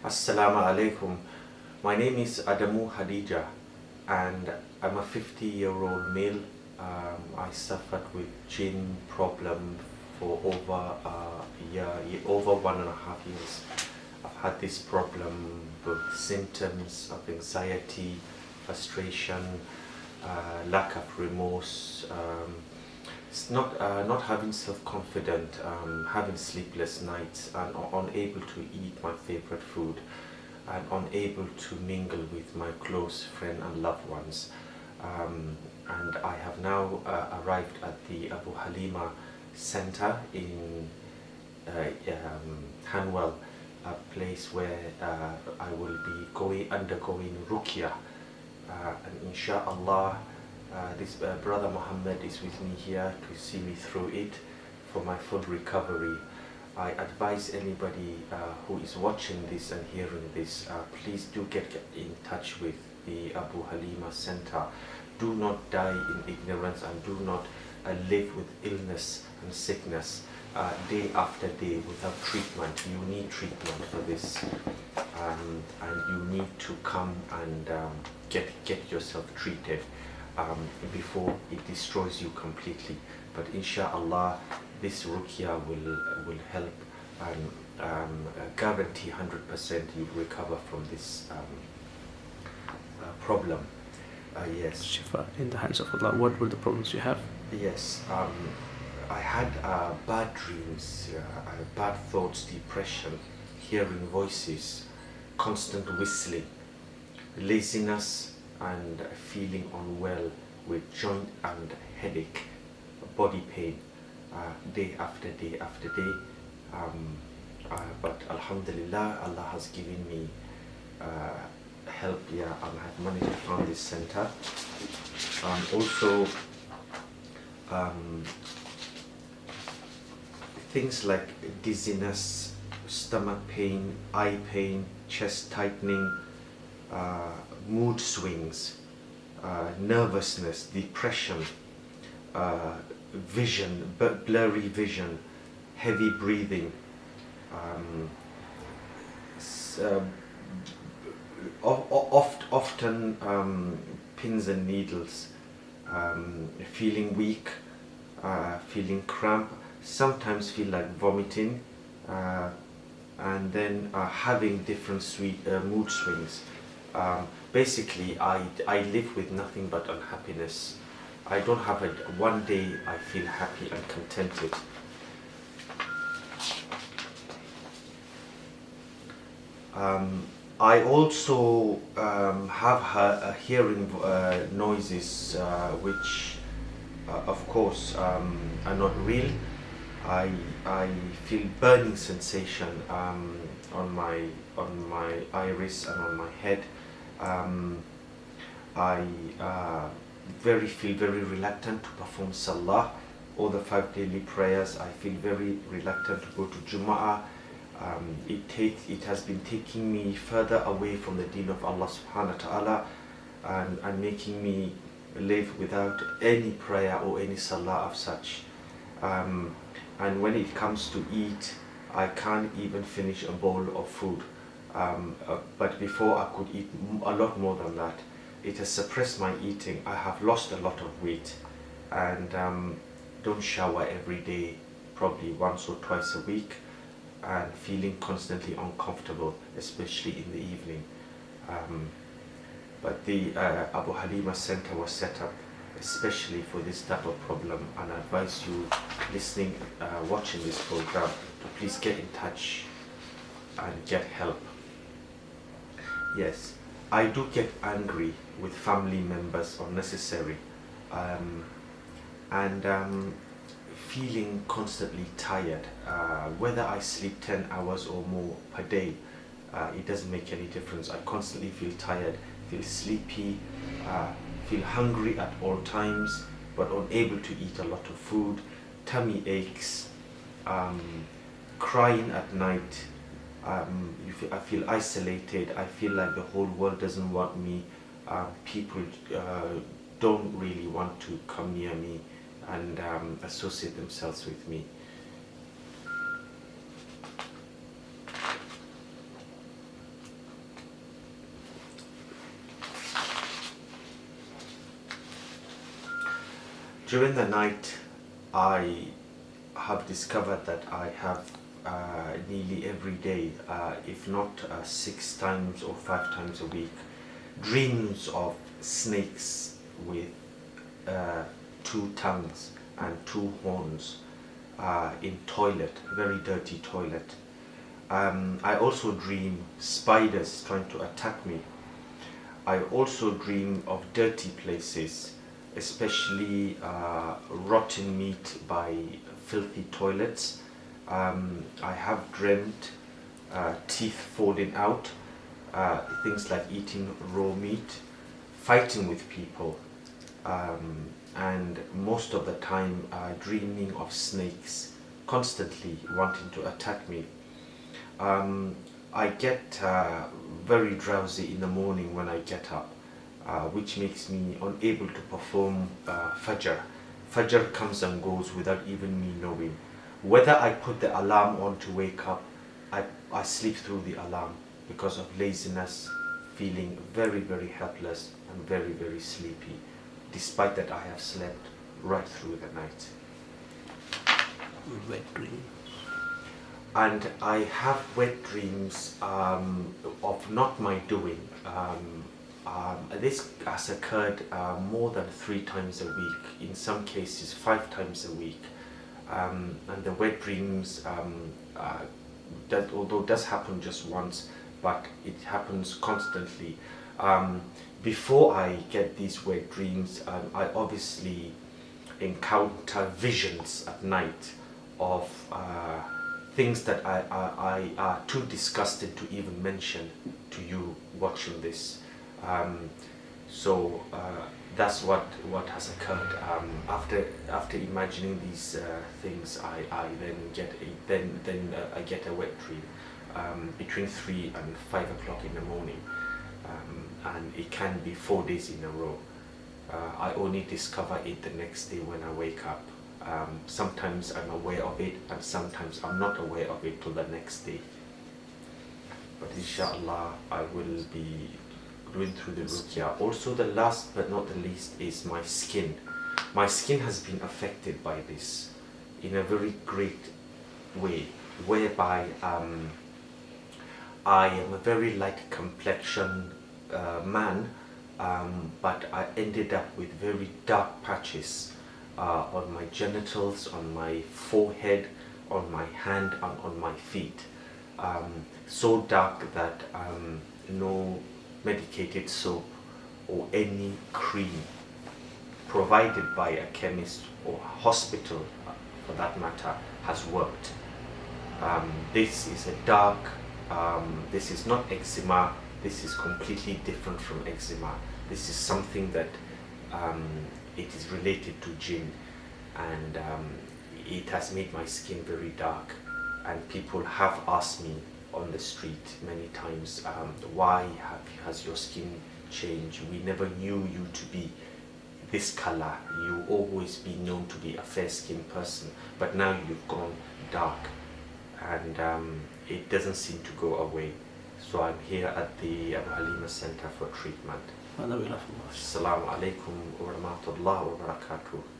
Assalamu alaikum. My name is Adamu Hadija and I'm a 50-year-old male. I suffered with gene problem for over a year, over 1.5 years. I've had this problem with symptoms of anxiety, frustration, lack of remorse, not having self-confidence, having sleepless nights, and unable to eat my favorite food, and unable to mingle with my close friends and loved ones. And I have now arrived at the Abu Halima Centre in Hanwell, a place where I will be undergoing ruqya, and inshallah this brother Muhammed is with me here to see me through it for my full recovery. I advise anybody who is watching this and hearing this, please do get in touch with the Abu Halima Centre. Do not die in ignorance, and do not live with illness and sickness day after day without treatment. You need treatment for this, and you need to come and get yourself treated before it destroys you completely. But inshallah, this ruqya will help and guarantee 100% you recover from this problem. Yes. Shifa in the hands of Allah. What were the problems you have? Yes. I had bad dreams, bad thoughts, depression, hearing voices, constant whistling, laziness, and feeling unwell with joint and headache, body pain, day after day after day. But Alhamdulillah, Allah has given me help here, and I have managed to found this center. Also, things like dizziness, stomach pain, eye pain, chest tightening, mood swings, nervousness, depression, vision, blurry vision, heavy breathing, often pins and needles, feeling weak, feeling cramp, sometimes feel like vomiting, and then having different mood swings. Basically, I live with nothing but unhappiness. I don't have one day I feel happy and contented. I also have hearing noises noises, which of course are not real. I feel burning sensation on my iris and on my head. I feel very reluctant to perform salah, all the 5 daily prayers. I feel very reluctant to go to Jum'ah. It has been taking me further away from the deen of Allah subhanahu wa ta'ala, and making me live without any prayer or any salah of such. And when it comes to eat, I can't even finish a bowl of food. But before I could eat a lot more than that. It has suppressed my eating. I have lost a lot of weight, and don't shower every day, probably once or twice a week, and feeling constantly uncomfortable, especially in the evening. But the Abu Halima Centre was set up especially for this type of problem, and I advise you listening, watching this program, to please get in touch and get help. Yes, I do get angry with family members unnecessary, and feeling constantly tired. Whether I sleep 10 hours or more per day, it doesn't make any difference. I constantly feel tired, feel sleepy, feel hungry at all times, but unable to eat a lot of food, tummy aches, crying at night. I feel isolated. I feel like the whole world doesn't want me. People don't really want to come near me and associate themselves with me. During the night, I have discovered that I have nearly every day, if not 6 times or 5 times a week, dreams of snakes with 2 tongues and 2 horns in toilet, very dirty toilet. I also dream spiders trying to attack me. I also dream of dirty places, especially rotten meat by filthy toilets. I have dreamt teeth falling out, things like eating raw meat, fighting with people, and most of the time dreaming of snakes constantly wanting to attack me. I get very drowsy in the morning when I get up, which makes me unable to perform Fajr. Fajr comes and goes without even me knowing. Whether I put the alarm on to wake up, I sleep through the alarm because of laziness, feeling very, very helpless and very, very sleepy, despite that I have slept right through the night. Wet dreams. And I have wet dreams of not my doing. This has occurred more than 3 times a week, in some cases 5 times a week. And the wet dreams, although does happen just once, but it happens constantly. Before I get these wet dreams, I obviously encounter visions at night of things that I are too disgusted to even mention to you watching this. So that's what has occurred. After imagining these things, I then I get a wet dream between 3 and 5 o'clock in the morning, and it can be 4 days in a row. I only discover it the next day when I wake up. Sometimes I'm aware of it, and sometimes I'm not aware of it till the next day. But inshallah, I will be going through the ruqya. Also, the last but not the least is my skin. My skin has been affected by this in a very great way, whereby I am a very light complexion man, but I ended up with very dark patches on my genitals, on my forehead, on my hand, and on my feet. So dark that no medicated soap or any cream provided by a chemist or hospital, for that matter, has worked. This is a dark, this is not eczema, this is completely different from eczema. This is something that it is related to jinn, and it has made my skin very dark. And people have asked me on the street many times, why has your skin changed? We never knew you to be this color. You always be known to be a fair-skinned person, but now you've gone dark, and it doesn't seem to go away. So I'm here at the Abu Halima Centre for treatment. Assalamu alaikum wa rahmatullahi wa barakatuh.